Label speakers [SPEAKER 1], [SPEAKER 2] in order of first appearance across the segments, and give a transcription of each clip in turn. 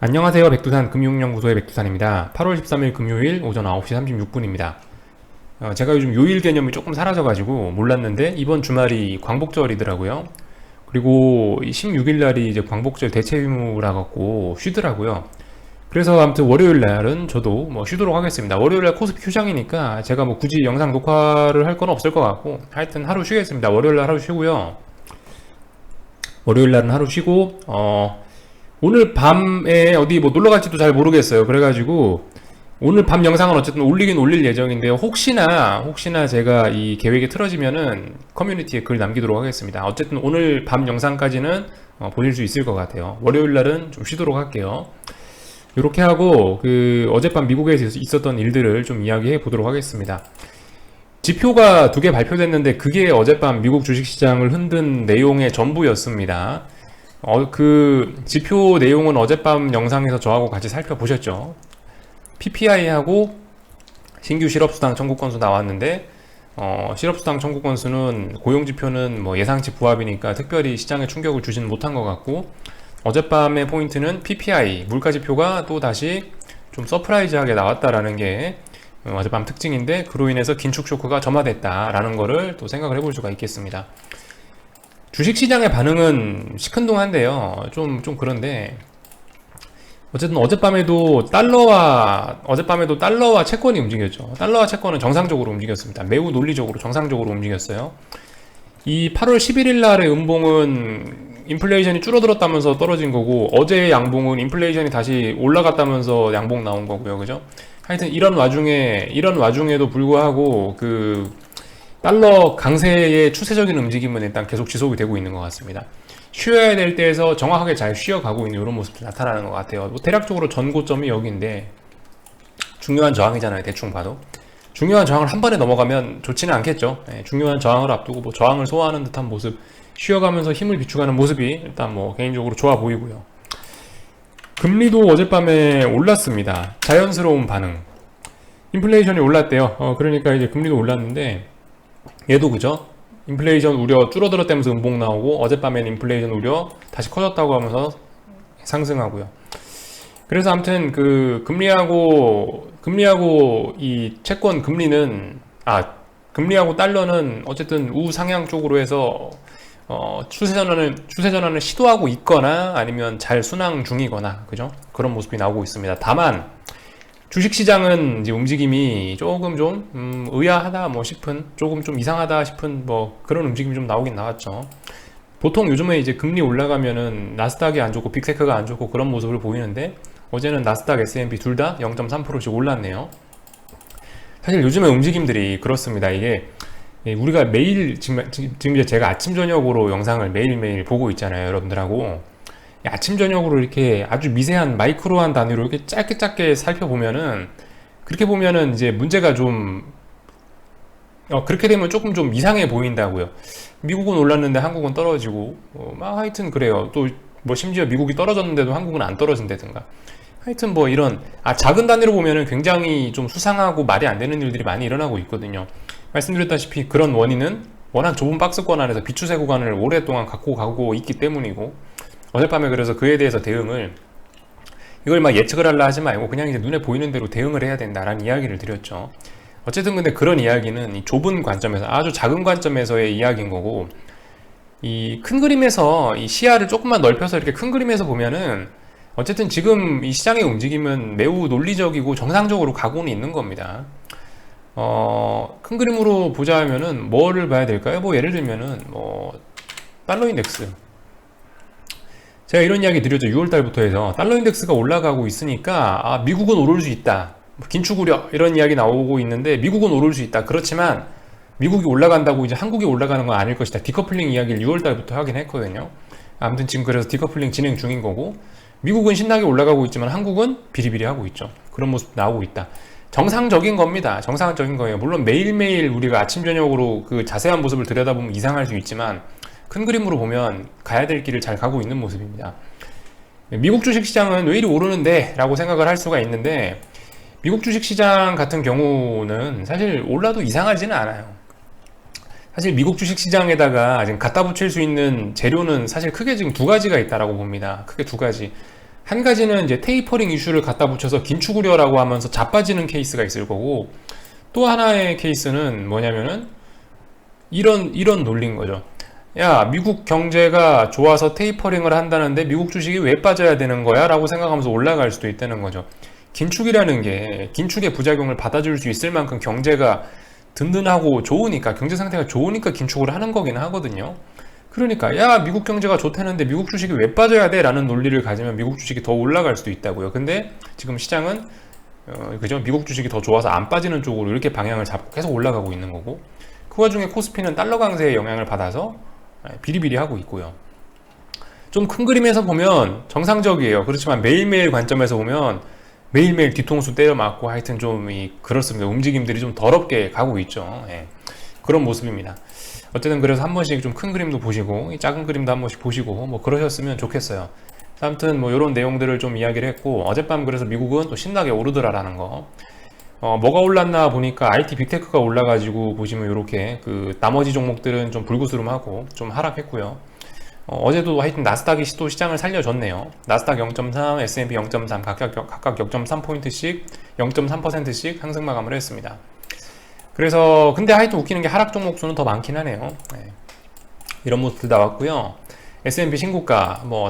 [SPEAKER 1] 안녕하세요. 백두산 금융연구소의 백두산입니다. 8월 13일 금요일 오전 9시 36분입니다. 제가 요즘 요일 개념이 조금 사라져가지고 몰랐는데 이번 주말이 광복절이더라고요. 그리고 16일 날이 이제 광복절 대체 의무라 갖고 쉬더라고요. 그래서 아무튼 월요일 날은 저도 뭐 쉬도록 하겠습니다. 월요일 날 코스피 휴장이니까 제가 뭐 굳이 영상 녹화를 할 건 없을 것 같고 하여튼 하루 쉬겠습니다. 월요일 날 하루 쉬고요. 월요일 날은 하루 쉬고 오늘 밤에 어디 뭐 놀러 갈지도 잘 모르겠어요. 그래가지고 오늘 밤 영상은 어쨌든 올리긴 올릴 예정인데요. 혹시나 제가 이 계획이 틀어지면은 커뮤니티에 글 남기도록 하겠습니다. 어쨌든 오늘 밤 영상까지는 보실 수 있을 것 같아요. 월요일 날은 좀 쉬도록 할게요. 이렇게 하고 그 어젯밤 미국에서 있었던 일들을 좀 이야기해 보도록 하겠습니다. 지표가 두 개 발표됐는데 그게 어젯밤 미국 주식시장을 흔든 내용의 전부였습니다. 그 지표 내용은 어젯밤 영상에서 저하고 같이 살펴보셨죠. PPI하고 신규 실업수당 청구 건수 나왔는데 실업수당 청구 건수는 고용지표는 뭐 예상치 부합이니까 특별히 시장에 충격을 주지는 못한 것 같고, 어젯밤의 포인트는 PPI 물가지표가 또 다시 좀 서프라이즈하게 나왔다라는 게 어젯밤 특징인데, 그로 인해서 긴축 쇼크가 점화됐다라는 거를 또 생각을 해볼 수가 있겠습니다. 주식시장의 반응은 시큰둥한데요. 좀 그런데, 어쨌든 어젯밤에도 달러와 채권이 움직였죠. 달러와 채권은 정상적으로 움직였습니다. 매우 논리적으로 정상적으로 움직였어요. 이 8월 11일 날의 음봉은 인플레이션이 줄어들었다면서 떨어진 거고, 어제의 양봉은 인플레이션이 다시 올라갔다면서 양봉 나온 거고요. 그죠? 하여튼 이런 와중에도 불구하고 그 달러 강세의 추세적인 움직임은 일단 계속 지속이 되고 있는 것 같습니다. 쉬어야 될 때에서 정확하게 잘 쉬어가고 있는 이런 모습이 나타나는 것 같아요. 뭐 대략적으로 전고점이 여기인데 중요한 저항이잖아요. 대충 봐도 중요한 저항을 한 번에 넘어가면 좋지는 않겠죠. 중요한 저항을 앞두고 뭐 저항을 소화하는 듯한 모습, 쉬어가면서 힘을 비축하는 모습이 일단 뭐 개인적으로 좋아 보이고요. 금리도 어젯밤에 올랐습니다. 자연스러운 반응. 인플레이션이 올랐대요. 그러니까 이제 금리도 올랐는데, 얘도 그죠? 인플레이션 우려 줄어들었다면서 음봉 나오고, 어젯밤엔 인플레이션 우려 다시 커졌다고 하면서 상승하고요. 그래서 아무튼 그 금리하고 이 채권 금리하고 달러는 어쨌든 우상향 쪽으로 해서 추세 전환을 시도하고 있거나 아니면 잘 순항 중이거나, 그죠? 그런 모습이 나오고 있습니다. 다만 주식시장은 이제 움직임이 조금 좀 의아하다 뭐 싶은, 조금 좀 이상하다 싶은 뭐 그런 움직임이 좀 나오긴 나왔죠. 보통 요즘에 이제 금리 올라가면은 나스닥이 안 좋고 빅테크가 안 좋고 그런 모습을 보이는데, 어제는 나스닥, S&P 둘 다 0.3%씩 올랐네요. 사실 요즘의 움직임들이 그렇습니다. 이게 우리가 매일 지금 이제 제가 아침 저녁으로 영상을 매일매일 보고 있잖아요, 여러분들하고. 아침 저녁으로 이렇게 아주 미세한 마이크로한 단위로 이렇게 짧게 살펴보면은, 그렇게 보면은 이제 문제가 좀 그렇게 되면 조금 좀 이상해 보인다고요. 미국은 올랐는데 한국은 떨어지고 막 하여튼 그래요. 또 뭐 심지어 미국이 떨어졌는데도 한국은 안 떨어진다든가, 하여튼 뭐 이런 작은 단위로 보면은 굉장히 좀 수상하고 말이 안 되는 일들이 많이 일어나고 있거든요. 말씀드렸다시피 그런 원인은 워낙 좁은 박스권 안에서 비추세 구간을 오랫동안 갖고 가고 있기 때문이고, 어젯밤에 그래서 그에 대해서 이걸 막 예측을 하려 하지 말고 그냥 이제 눈에 보이는 대로 대응을 해야 된다라는 이야기를 드렸죠. 어쨌든 근데 그런 이야기는 이 좁은 관점에서, 아주 작은 관점에서의 이야기인 거고, 이 큰 그림에서 이 시야를 조금만 넓혀서 이렇게 큰 그림에서 보면은 어쨌든 지금 이 시장의 움직임은 매우 논리적이고 정상적으로 가고는 있는 겁니다. 큰 그림으로 보자 하면은 뭐를 봐야 될까요? 뭐 예를 들면은 뭐 달러 인덱스, 제가 이런 이야기 드렸죠. 6월 달부터 해서 달러 인덱스가 올라가고 있으니까 미국은 오를 수 있다, 긴축 우려 이런 이야기 나오고 있는데, 미국은 오를 수 있다. 그렇지만 미국이 올라간다고 이제 한국이 올라가는 건 아닐 것이다. 디커플링 이야기를 6월 달부터 하긴 했거든요. 아무튼 지금 그래서 디커플링 진행 중인 거고, 미국은 신나게 올라가고 있지만 한국은 비리비리하고 있죠. 그런 모습 나오고 있다. 정상적인 겁니다. 정상적인 거예요. 물론 매일매일 우리가 아침 저녁으로 그 자세한 모습을 들여다보면 이상할 수 있지만, 큰 그림으로 보면 가야 될 길을 잘 가고 있는 모습입니다. 미국 주식시장은 왜 이리 오르는데? 라고 생각을 할 수가 있는데, 미국 주식시장 같은 경우는 사실 올라도 이상하지는 않아요. 사실 미국 주식시장에다가 지금 갖다 붙일 수 있는 재료는 사실 크게 지금 두 가지가 있다라고 봅니다. 크게 두 가지. 한 가지는 이제 테이퍼링 이슈를 갖다 붙여서 긴축 우려라고 하면서 자빠지는 케이스가 있을 거고, 또 하나의 케이스는 뭐냐면은 이런 논리인 거죠. 야, 미국 경제가 좋아서 테이퍼링을 한다는데 미국 주식이 왜 빠져야 되는 거야? 라고 생각하면서 올라갈 수도 있다는 거죠. 긴축이라는 게 긴축의 부작용을 받아줄 수 있을 만큼 경제가 든든하고 좋으니까, 경제 상태가 좋으니까 긴축을 하는 거긴 하거든요. 그러니까 야, 미국 경제가 좋다는데 미국 주식이 왜 빠져야 돼? 라는 논리를 가지면 미국 주식이 더 올라갈 수도 있다고요. 근데 지금 시장은 그죠? 미국 주식이 더 좋아서 안 빠지는 쪽으로 이렇게 방향을 잡고 계속 올라가고 있는 거고, 그 와중에 코스피는 달러 강세의 영향을 받아서 비리비리하고 있고요. 좀 큰 그림에서 보면 정상적이에요. 그렇지만 매일매일 관점에서 보면 매일매일 뒤통수 때려 맞고 하여튼 좀 그렇습니다. 움직임들이 좀 더럽게 가고 있죠. 예. 그런 모습입니다. 어쨌든 그래서 한 번씩 좀 큰 그림도 보시고 작은 그림도 한 번씩 보시고 뭐 그러셨으면 좋겠어요. 아무튼 뭐 이런 내용들을 좀 이야기를 했고, 어젯밤 그래서 미국은 또 신나게 오르더라라는 거. 뭐가 올랐나 보니까 IT 빅테크가 올라가지고 보시면 이렇게 그 나머지 종목들은 좀 불구스름하고 좀 하락했고요. 어제도 하여튼 나스닥이 또 시장을 살려줬네요. 나스닥 0.3, S&P 0.3 각각 0.3포인트씩 0.3%씩 상승 마감을 했습니다. 그래서 근데 하여튼 웃기는 게 하락 종목 수는 더 많긴 하네요. 네. 이런 모습들 나왔고요. S&P 신고가, 뭐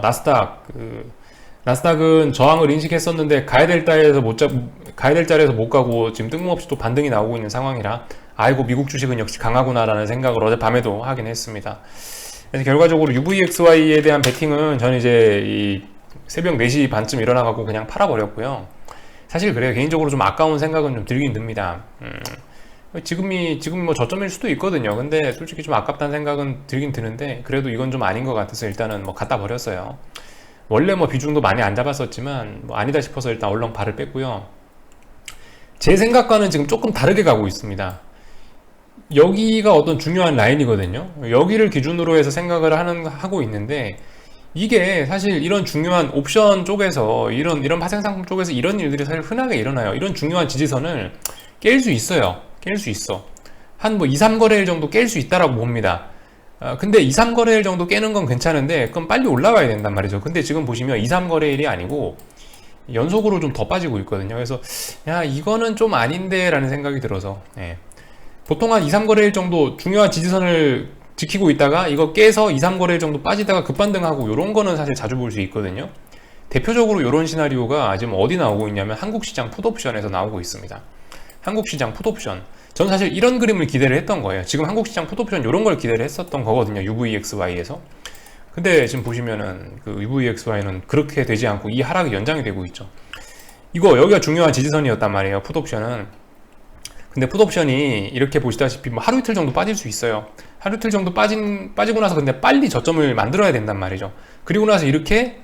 [SPEAKER 1] 나스닥은 저항을 인식했었는데 가야 될 자리에서 못 가고 지금 뜬금없이 또 반등이 나오고 있는 상황이라, 아이고 미국 주식은 역시 강하구나라는 생각을 어젯밤에도 하긴 했습니다. 그래서 결과적으로 UVXY에 대한 베팅은 저는 이제 이 새벽 4시 반쯤 일어나가고 그냥 팔아버렸고요. 사실 그래요. 개인적으로 좀 아까운 생각은 좀 들긴 듭니다. 지금 뭐 저점일 수도 있거든요. 근데 솔직히 좀 아깝다는 생각은 들긴 드는데, 그래도 이건 좀 아닌 것 같아서 일단은 뭐 갖다 버렸어요. 원래 뭐 비중도 많이 안 잡았었지만 뭐 아니다 싶어서 일단 얼렁 발을 뺐고요. 제 생각과는 지금 조금 다르게 가고 있습니다. 여기가 어떤 중요한 라인이거든요. 여기를 기준으로 해서 생각을 하고 있는데, 이게 사실 이런 중요한 옵션 쪽에서 이런 파생상품 쪽에서 이런 일들이 사실 흔하게 일어나요. 이런 중요한 지지선을 깰 수 있어요. 깰 수 있어. 한 뭐 2, 3거래일 정도 깰 수 있다라고 봅니다. 근데 2, 3거래일 정도 깨는 건 괜찮은데 그럼 빨리 올라와야 된단 말이죠. 근데 지금 보시면 2, 3거래일이 아니고 연속으로 좀 더 빠지고 있거든요. 그래서 야, 이거는 좀 아닌데 라는 생각이 들어서, 예. 보통 한 2, 3거래일 정도 중요한 지지선을 지키고 있다가 이거 깨서 2, 3거래일 정도 빠지다가 급반등하고, 이런 거는 사실 자주 볼 수 있거든요. 대표적으로 이런 시나리오가 지금 어디 나오고 있냐면 한국시장 풋옵션에서 나오고 있습니다. 한국시장 풋옵션. 저는 사실 이런 그림을 기대를 했던 거예요. 지금 한국시장 풋옵션 이런 걸 기대를 했었던 거거든요. UVXY에서. 근데 지금 보시면은 그 UVXY는 그렇게 되지 않고 이 하락이 연장이 되고 있죠. 여기가 중요한 지지선이었단 말이에요. 풋옵션은. 근데 풋옵션이 이렇게 보시다시피 뭐 하루 이틀 정도 빠질 수 있어요. 하루 이틀 정도 빠지고 나서 근데 빨리 저점을 만들어야 된단 말이죠. 그리고 나서 이렇게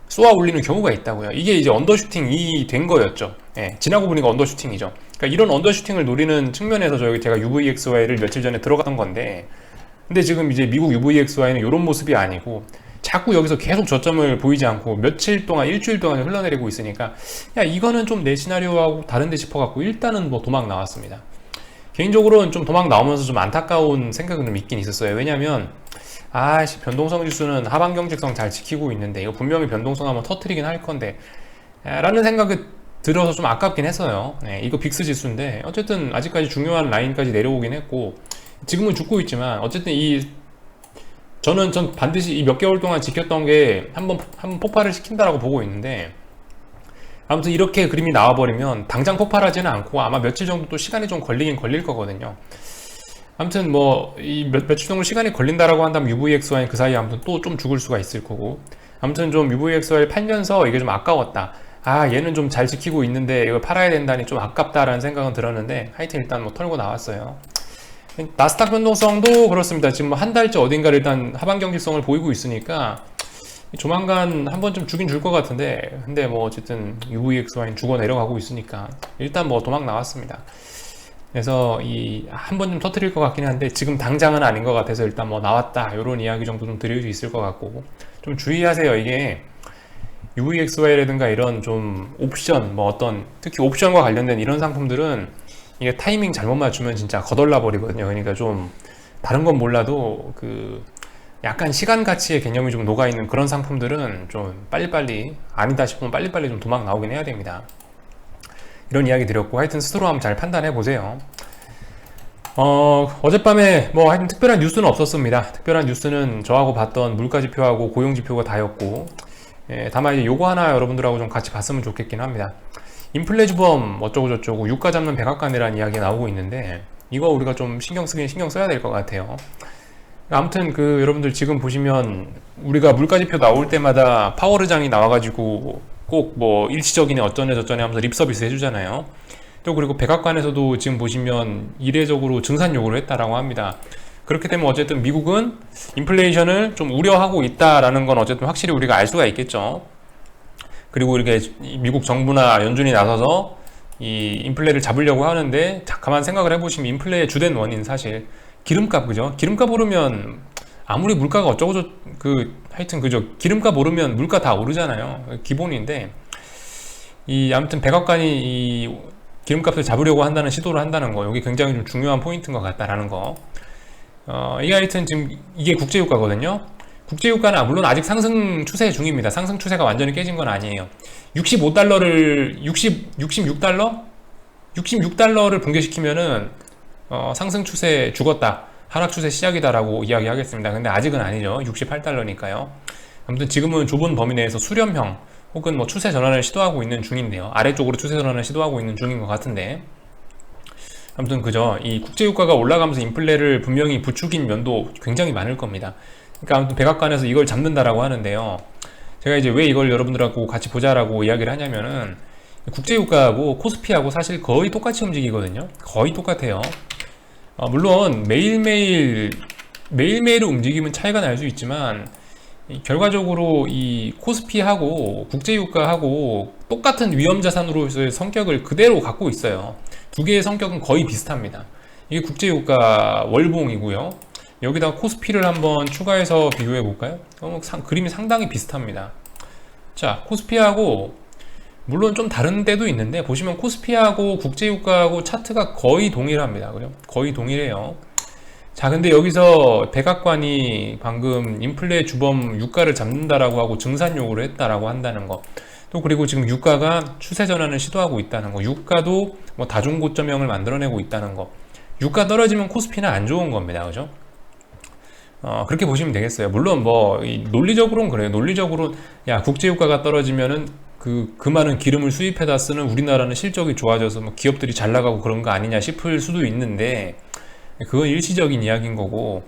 [SPEAKER 1] 쏘아 올리는 경우가 있다고요. 이게 이제 언더슈팅이 된 거였죠. 예, 지나고 보니까 언더슈팅이죠. 그러니까 이런 언더슈팅을 노리는 측면에서 제가 UVXY를 며칠 전에 들어갔던 건데, 근데 지금 이제 미국 UVXY는 이런 모습이 아니고 자꾸 여기서 계속 저점을 보이지 않고 며칠 동안, 일주일 동안 흘러내리고 있으니까, 야, 이거는 좀 내 시나리오하고 다른데 싶어갖고 일단은 뭐 도망 나왔습니다. 개인적으로는 좀 도망 나오면서 좀 안타까운 생각은 좀 있긴 있었어요. 왜냐면 변동성 지수는 하방 경직성 잘 지키고 있는데 이거 분명히 변동성 한번 터트리긴 할 건데 라는 생각이 들어서 좀 아깝긴 했어요. 네, 이거 빅스 지수인데 어쨌든 아직까지 중요한 라인까지 내려오긴 했고, 지금은 죽고 있지만 어쨌든 전 반드시 이 몇 개월 동안 지켰던 게 한번 폭발을 시킨다라고 보고 있는데, 아무튼 이렇게 그림이 나와버리면 당장 폭발하지는 않고 아마 며칠 정도 또 시간이 좀 걸릴 거거든요. 아무튼 뭐 며칠 정도 시간이 걸린다라고 한다면 UVXY는 그 사이에 아무튼 또 좀 죽을 수가 있을 거고, 아무튼 좀 UVXY를 팔면서 이게 좀 아까웠다. 얘는 좀 잘 지키고 있는데 이걸 팔아야 된다니 좀 아깝다라는 생각은 들었는데, 하여튼 일단 뭐 털고 나왔어요. 나스닥 변동성도 그렇습니다. 지금 한 달째 어딘가를 일단 하방 경직성을 보이고 있으니까 조만간 한 번쯤 주긴 줄 것 같은데, 근데 뭐 어쨌든 UVXY는 죽어 내려가고 있으니까 일단 뭐 도망 나왔습니다. 그래서 한 번쯤 터뜨릴 것 같긴 한데 지금 당장은 아닌 것 같아서 일단 뭐 나왔다, 이런 이야기 정도 좀 드릴 수 있을 것 같고, 좀 주의하세요. 이게 UVXY라든가 이런 좀 옵션, 뭐 어떤 특히 옵션과 관련된 이런 상품들은 이게 타이밍 잘못 맞추면 진짜 거덜나 버리거든요. 그러니까 좀 다른 건 몰라도 약간 시간 가치의 개념이 좀 녹아있는 그런 상품들은 좀 빨리빨리 아니다 싶으면 빨리빨리 좀 도망 나오긴 해야 됩니다. 이런 이야기 드렸고, 하여튼 스스로 한번 잘 판단해 보세요. 어젯밤에 뭐 하여튼 특별한 뉴스는 없었습니다. 특별한 뉴스는 저하고 봤던 물가지표하고 고용지표가 다였고, 다만 이제 요거 하나 여러분들하고 좀 같이 봤으면 좋겠긴 합니다. 인플레 주범 어쩌고저쩌고 유가 잡는 백악관이라는 이야기가 나오고 있는데, 이거 우리가 좀 신경 써야 될 것 같아요. 아무튼 여러분들 지금 보시면 우리가 물가지표 나올 때마다 파월 의장이 나와가지고 꼭 뭐 일시적이네 어쩌네 저쩌네 하면서 립서비스 해주잖아요. 또 그리고 백악관에서도 지금 보시면 이례적으로 증산 요구를 했다라고 합니다. 그렇게 되면 어쨌든 미국은 인플레이션을 좀 우려하고 있다라는 건 어쨌든 확실히 우리가 알 수가 있겠죠. 그리고 이렇게 미국 정부나 연준이 나서서 이 인플레를 잡으려고 하는데, 가만 생각을 해보시면 인플레의 주된 원인 사실 기름값, 그죠? 기름값 오르면 아무리 물가가 하여튼 그죠? 기름값 오르면 물가 다 오르잖아요. 기본인데, 아무튼 백악관이 이 기름값을 잡으려고 한다는 시도를 한다는 거, 여기 굉장히 좀 중요한 포인트인 것 같다라는 거. 이게 하여튼 지금 이게 국제유가거든요. 국제유가는 물론 아직 상승 추세 중입니다. 상승 추세가 완전히 깨진 건 아니에요. 66달러를 붕괴시키면은 상승 추세 죽었다, 하락 추세 시작이다라고 이야기하겠습니다. 근데 아직은 아니죠. 68달러니까요. 아무튼 지금은 좁은 범위 내에서 수렴형 혹은 뭐 추세 전환을 시도하고 있는 중인데요. 아래쪽으로 추세 전환을 시도하고 있는 중인 것 같은데, 아무튼 그죠. 이 국제유가가 올라가면서 인플레를 분명히 부추긴 면도 굉장히 많을 겁니다. 그러니까 아무튼 백악관에서 이걸 잡는다라고 하는데요. 제가 이제 왜 이걸 여러분들하고 같이 보자라고 이야기를 하냐면은, 국제유가하고 코스피하고 사실 거의 똑같이 움직이거든요. 거의 똑같아요. 물론 매일매일 움직이면 차이가 날 수 있지만, 결과적으로 이 코스피하고 국제유가하고 똑같은 위험자산으로서의 성격을 그대로 갖고 있어요. 두 개의 성격은 거의 비슷합니다. 이게 국제유가 월봉이고요. 여기다가 코스피를 한번 추가해서 비교해 볼까요? 그림이 상당히 비슷합니다. 자, 코스피하고 물론 좀 다른 데도 있는데, 보시면 코스피하고 국제유가하고 차트가 거의 동일합니다. 그죠? 거의 동일해요. 자, 근데 여기서 백악관이 방금 인플레 주범 유가를 잡는다라고 하고 증산 요구를 했다라고 한다는 거, 또 그리고 지금 유가가 추세 전환을 시도하고 있다는 거, 유가도 뭐 다중고점형을 만들어내고 있다는 거, 유가 떨어지면 코스피는 안 좋은 겁니다. 그죠? 그렇게 보시면 되겠어요. 물론 뭐 논리적으로는 그래요. 논리적으로 야, 국제유가가 떨어지면은 그 많은 기름을 수입해다 쓰는 우리나라는 실적이 좋아져서 뭐 기업들이 잘 나가고 그런 거 아니냐 싶을 수도 있는데, 그건 일시적인 이야기인 거고,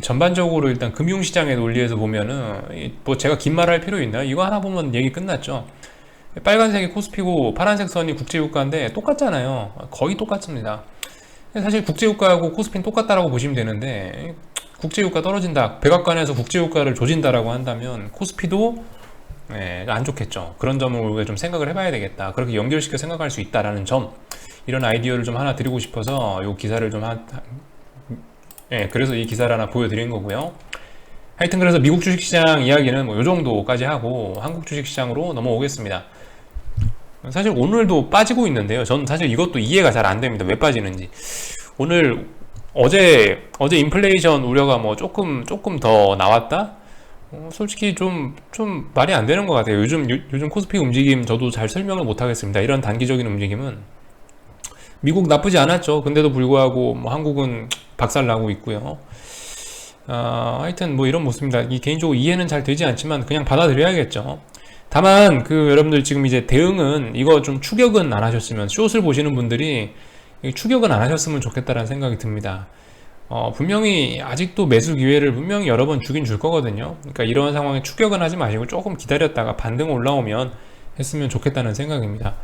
[SPEAKER 1] 전반적으로 일단 금융시장의 논리에서 보면은 뭐 제가 긴 말 할 필요 있나요? 이거 하나 보면 얘기 끝났죠. 빨간색이 코스피고 파란색 선이 국제유가인데 똑같잖아요. 거의 똑같습니다. 사실 국제유가하고 코스피는 똑같다라고 보시면 되는데, 국제유가 떨어진다, 백악관에서 국제유가를 조진다라고 한다면 코스피도 안 좋겠죠. 그런 점을 우리가 좀 생각을 해봐야 되겠다. 그렇게 연결시켜 생각할 수 있다라는 점, 이런 아이디어를 좀 하나 드리고 싶어서 이 기사를 좀 그래서 이 기사를 하나 보여드린 거고요. 하여튼 그래서 미국 주식시장 이야기는 뭐 요 정도까지 하고 한국 주식시장으로 넘어오겠습니다. 사실 오늘도 빠지고 있는데요. 저는 사실 이것도 이해가 잘 안 됩니다. 왜 빠지는지. 어제 인플레이션 우려가 뭐 조금 더 나왔다? 솔직히 좀 말이 안 되는 것 같아요. 요즘 코스피 움직임 저도 잘 설명을 못 하겠습니다. 이런 단기적인 움직임은 미국 나쁘지 않았죠. 근데도 불구하고 뭐 한국은 박살나고 있고요. 하여튼 뭐 이런 모습입니다. 개인적으로 이해는 잘 되지 않지만 그냥 받아들여야겠죠. 다만 여러분들 지금 이제 대응은 이거 좀 추격은 안 하셨으면, 숏을 보시는 분들이 추격은 안 하셨으면 좋겠다라는 생각이 듭니다. 분명히 아직도 매수 기회를 분명히 여러 번 주긴 줄 거거든요. 그러니까 이런 상황에 추격은 하지 마시고 조금 기다렸다가 반등 올라오면 했으면 좋겠다는 생각입니다.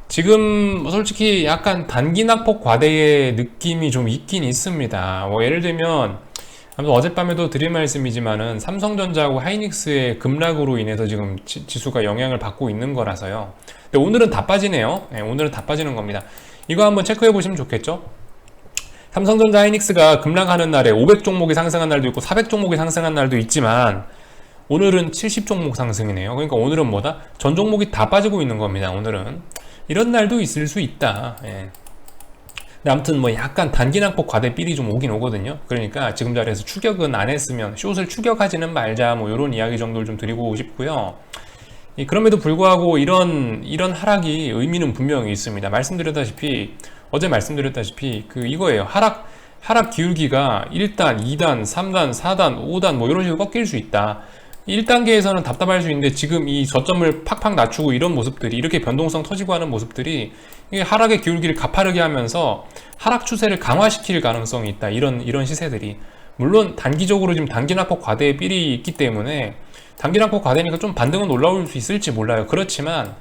[SPEAKER 1] 지금 솔직히 약간 단기 낙폭 과대의 느낌이 좀 있긴 있습니다. 뭐 예를 들면 아무튼 어젯밤에도 드린 말씀이지만은 삼성전자하고 하이닉스의 급락으로 인해서 지금 지수가 영향을 받고 있는 거라서요. 근데 오늘은 다 빠지네요. 오늘은 다 빠지는 겁니다. 이거 한번 체크해 보시면 좋겠죠. 삼성전자 하이닉스가 급락하는 날에 500 종목이 상승한 날도 있고 400 종목이 상승한 날도 있지만, 오늘은 70 종목 상승이네요. 그러니까 오늘은 뭐다? 전 종목이 다 빠지고 있는 겁니다. 오늘은 이런 날도 있을 수 있다. 근데 아무튼 뭐 약간 단기낙폭 과대 삘이 좀 오긴 오거든요. 그러니까 지금 자리에서 추격은 안 했으면 숏을 추격하지는 말자, 뭐 이런 이야기 정도를 좀 드리고 싶고요. 그럼에도 불구하고 이런 하락이 의미는 분명히 있습니다. 어제 말씀드렸다시피 이거예요. 하락 기울기가 1단, 2단, 3단, 4단, 5단 뭐 이런 식으로 꺾일 수 있다. 1단계에서는 답답할 수 있는데 지금 이 저점을 팍팍 낮추고 이런 모습들이, 이렇게 변동성 터지고 하는 모습들이 이게 하락의 기울기를 가파르게 하면서 하락 추세를 강화시킬 가능성이 있다. 이런 시세들이. 물론 단기적으로 지금 단기낙폭 과대의 삘이 있기 때문에 단기낙폭 과대니까 좀 반등은 올라올 수 있을지 몰라요. 그렇지만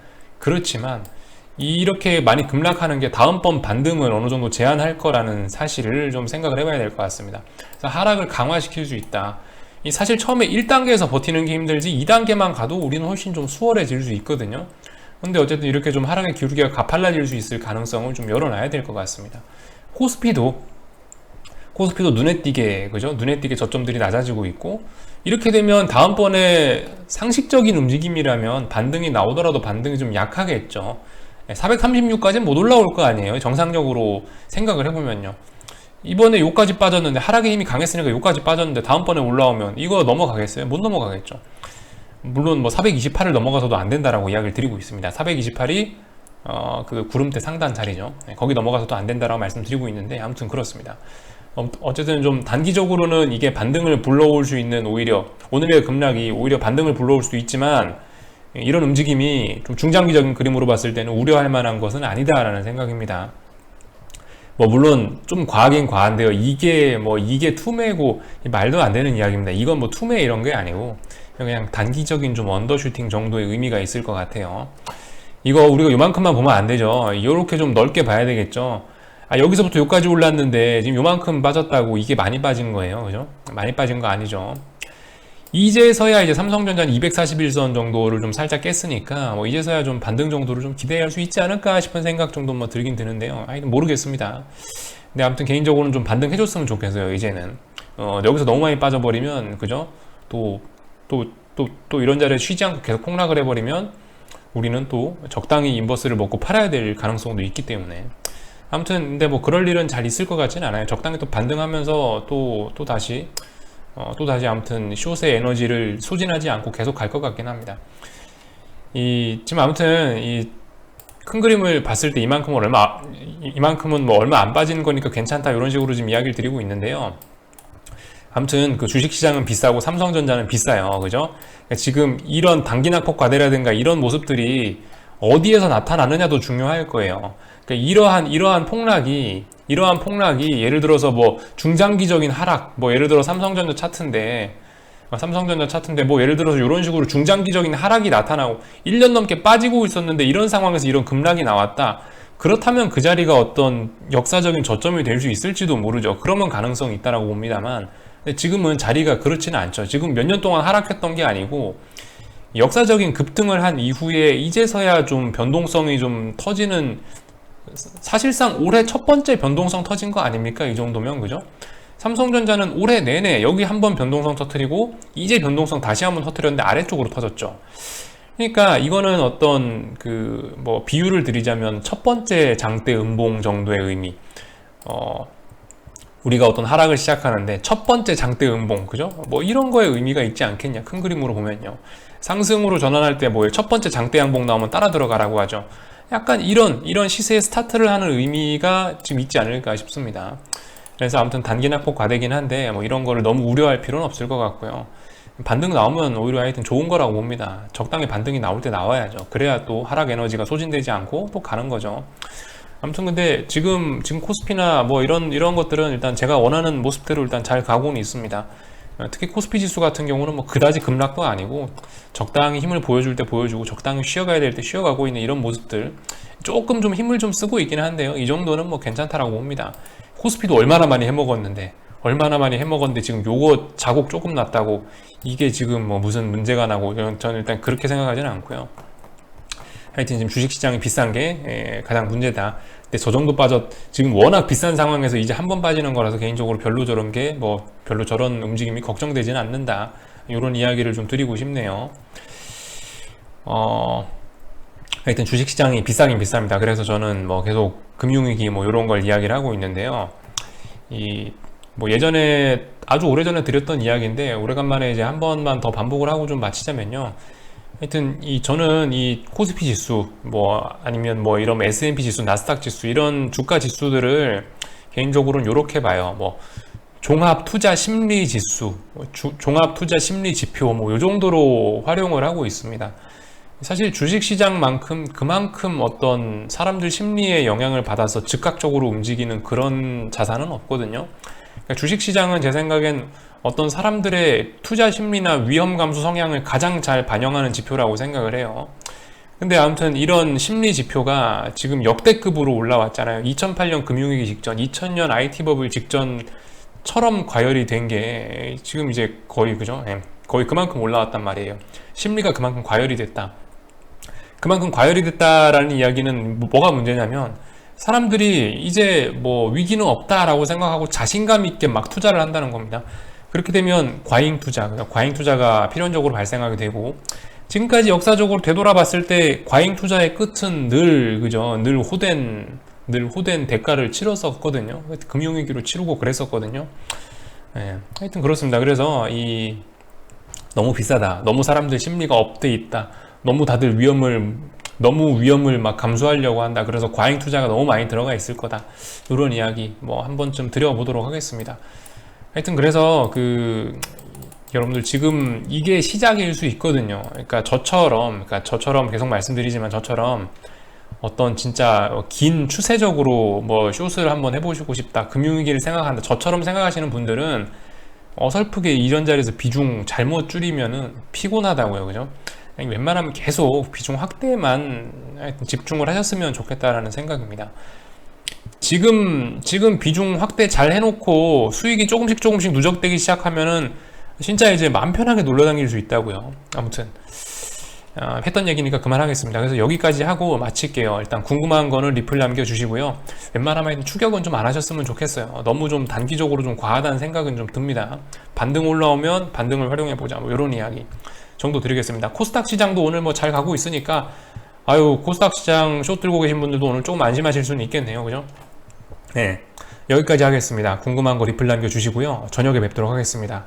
[SPEAKER 1] 이렇게 많이 급락하는 게 다음번 반등을 어느 정도 제한할 거라는 사실을 좀 생각을 해봐야 될 것 같습니다. 그래서 하락을 강화시킬 수 있다. 사실 처음에 1단계에서 버티는 게 힘들지 2단계만 가도 우리는 훨씬 좀 수월해질 수 있거든요. 근데 어쨌든 이렇게 좀 하락의 기울기가 가팔라질 수 있을 가능성을 좀 열어놔야 될 것 같습니다. 코스피도 눈에 띄게, 그죠? 눈에 띄게 저점들이 낮아지고 있고, 이렇게 되면 다음번에 상식적인 움직임이라면 반등이 나오더라도 반등이 좀 약하겠죠. 436까지는 못 올라올 거 아니에요. 정상적으로 생각을 해보면요. 이번에 요까지 빠졌는데, 하락의 힘이 강했으니까 요까지 빠졌는데 다음번에 올라오면 이거 넘어가겠어요? 못 넘어가겠죠. 물론 뭐 428을 넘어가서도 안 된다라고 이야기를 드리고 있습니다. 428이 그 구름대 상단 자리죠. 거기 넘어가서도 안 된다라고 말씀드리고 있는데, 아무튼 그렇습니다. 어쨌든 좀 단기적으로는 이게 반등을 불러올 수 있는, 오히려 오늘의 급락이 오히려 반등을 불러올 수도 있지만, 이런 움직임이 좀 중장기적인 그림으로 봤을 때는 우려할 만한 것은 아니다라는 생각입니다. 뭐 물론 좀 과하긴 과한데요. 이게 투매고 말도 안 되는 이야기입니다. 이건 뭐 투매 이런 게 아니고 그냥 단기적인 좀 언더슈팅 정도의 의미가 있을 것 같아요. 이거 우리가 요만큼만 보면 안 되죠. 이렇게 좀 넓게 봐야 되겠죠. 여기서부터 여기까지 올랐는데 지금 요만큼 빠졌다고 이게 많이 빠진 거예요. 그죠? 많이 빠진 거 아니죠. 이제서야 이제 삼성전자는 241선 정도를 좀 살짝 깼으니까 뭐 이제서야 좀 반등 정도를 좀 기대할 수 있지 않을까 싶은 생각 정도 뭐 들긴 드는데요. 모르겠습니다. 근데 아무튼 개인적으로는 좀 반등해줬으면 좋겠어요. 이제는 여기서 너무 많이 빠져버리면, 그죠? 또 이런 자리에 쉬지 않고 계속 폭락을 해버리면 우리는 또 적당히 인버스를 먹고 팔아야 될 가능성도 있기 때문에, 아무튼 근데 뭐 그럴 일은 잘 있을 것 같지는 않아요. 적당히 또 반등하면서 또 다시 아무튼 숏의 에너지를 소진하지 않고 계속 갈 것 같긴 합니다. 지금 아무튼 이 큰 그림을 봤을 때 이만큼은 뭐 얼마 안 빠지는 거니까 괜찮다, 이런 식으로 지금 이야기를 드리고 있는데요. 아무튼 그 주식시장은 비싸고 삼성전자는 비싸요. 그죠? 그러니까 지금 이런 단기낙폭 과대라든가 이런 모습들이 어디에서 나타나느냐도 중요할 거예요. 그러니까 이러한 폭락이 예를 들어서 뭐 중장기적인 하락, 뭐 예를 들어 삼성전자 차트인데 뭐 예를 들어서 이런 식으로 중장기적인 하락이 나타나고 1년 넘게 빠지고 있었는데 이런 상황에서 이런 급락이 나왔다. 그렇다면 그 자리가 어떤 역사적인 저점이 될 수 있을지도 모르죠. 그러면 가능성이 있다라고 봅니다만, 근데 지금은 자리가 그렇지는 않죠. 지금 몇 년 동안 하락했던 게 아니고 역사적인 급등을 한 이후에 이제서야 좀 변동성이 좀 터지는, 사실상 올해 첫 번째 변동성 터진 거 아닙니까? 이 정도면, 그죠? 삼성전자는 올해 내내 여기 한번 변동성 터뜨리고 이제 변동성 다시 한번 터뜨렸는데 아래쪽으로 터졌죠. 그러니까 이거는 어떤 뭐 비유를 드리자면 첫 번째 장대 음봉 정도의 의미. 우리가 어떤 하락을 시작하는데 첫 번째 장대 음봉, 그죠? 뭐 이런 거에 의미가 있지 않겠냐? 큰 그림으로 보면요. 상승으로 전환할 때 뭐 첫 번째 장대 양봉 나오면 따라 들어가라고 하죠. 약간 이런 시세의 스타트를 하는 의미가 지금 있지 않을까 싶습니다. 그래서 아무튼 단기낙폭 과대긴 한데 뭐 이런 거를 너무 우려할 필요는 없을 것 같고요. 반등 나오면 오히려 하여튼 좋은 거라고 봅니다. 적당히 반등이 나올 때 나와야죠. 그래야 또 하락 에너지가 소진되지 않고 또 가는 거죠. 아무튼 근데 지금 코스피나 뭐 이런 것들은 일단 제가 원하는 모습대로 일단 잘 가고는 있습니다. 특히 코스피 지수 같은 경우는 뭐 그다지 급락도 아니고 적당히 힘을 보여줄 때 보여주고 적당히 쉬어가야 될 때 쉬어가고 있는 이런 모습들, 조금 좀 힘을 좀 쓰고 있긴 한데요. 이 정도는 뭐 괜찮다라고 봅니다. 코스피도 얼마나 많이 해먹었는데 지금 요거 자국 조금 났다고 이게 지금 뭐 무슨 문제가 나고, 저는 일단 그렇게 생각하지는 않고요. 하여튼 지금 주식시장이 비싼 게 가장 문제다. 근데 저 정도 지금 워낙 비싼 상황에서 이제 한 번 빠지는 거라서 개인적으로 별로 저런 움직임이 걱정되지는 않는다, 이런 이야기를 좀 드리고 싶네요. 하여튼 주식시장이 비싸긴 비쌉니다. 그래서 저는 뭐 계속 금융위기 뭐 이런 걸 이야기를 하고 있는데요. 이 뭐 예전에 아주 오래전에 드렸던 이야기인데 오래간만에 이제 한 번만 더 반복을 하고 좀 마치자면요. 하여튼 저는 이 코스피 지수 뭐 아니면 뭐 이런 S&P 지수, 나스닥 지수 이런 주가 지수들을 개인적으로는 이렇게 봐요. 뭐 종합 투자 심리 지수, 종합 투자 심리 지표 뭐 이 정도로 활용을 하고 있습니다. 사실 주식시장만큼 그만큼 어떤 사람들 심리에 영향을 받아서 즉각적으로 움직이는 그런 자산은 없거든요. 그러니까 주식시장은 제 생각엔 어떤 사람들의 투자 심리나 위험 감수 성향을 가장 잘 반영하는 지표라고 생각을 해요. 근데 아무튼 이런 심리 지표가 지금 역대급으로 올라왔잖아요. 2008년 금융위기 직전, 2000년 IT 버블 직전처럼 과열이 된 게 지금 이제 거의 그죠? 거의 그만큼 올라왔단 말이에요. 심리가 그만큼 과열이 됐다. 그만큼 과열이 됐다라는 이야기는 뭐가 문제냐면 사람들이 이제 뭐 위기는 없다라고 생각하고 자신감 있게 막 투자를 한다는 겁니다. 그렇게 되면 과잉 투자, 과잉 투자가 필연적으로 발생하게 되고 지금까지 역사적으로 되돌아봤을 때 과잉 투자의 끝은 늘 그죠? 늘 호된 대가를 치렀었거든요. 금융위기로 치르고 그랬었거든요. 하여튼 그렇습니다. 그래서 너무 비싸다, 너무 사람들 심리가 업돼 있다, 너무 다들 위험을 막 감수하려고 한다. 그래서 과잉 투자가 너무 많이 들어가 있을 거다. 이런 이야기 뭐 한 번쯤 드려보도록 하겠습니다. 하여튼 그래서 여러분들 지금 이게 시작일 수 있거든요. 그러니까 저처럼 계속 말씀드리지만 저처럼 어떤 진짜 긴 추세적으로 뭐 숏을 한번 해보시고 싶다, 금융위기를 생각한다, 저처럼 생각하시는 분들은 어설프게 이런 자리에서 비중 잘못 줄이면은 피곤하다고요. 그죠? 웬만하면 계속 비중 확대만 집중을 하셨으면 좋겠다라는 생각입니다. 지금 비중 확대 잘 해놓고 수익이 조금씩 누적되기 시작하면은 진짜 이제 마음 편하게 놀러 다닐 수 있다고요. 아무튼 했던 얘기니까 그만하겠습니다. 그래서 여기까지 하고 마칠게요. 일단 궁금한 거는 리플 남겨주시고요. 웬만하면 추격은 좀 안 하셨으면 좋겠어요. 너무 좀 단기적으로 좀 과하다는 생각은 좀 듭니다. 반등 올라오면 반등을 활용해보자, 뭐 이런 이야기 정도 드리겠습니다. 코스닥 시장도 오늘 뭐 잘 가고 있으니까 코스닥 시장 숏 들고 계신 분들도 오늘 조금 안심하실 수는 있겠네요. 그죠? 네, 여기까지 하겠습니다. 궁금한 거 리플 남겨주시고요. 저녁에 뵙도록 하겠습니다.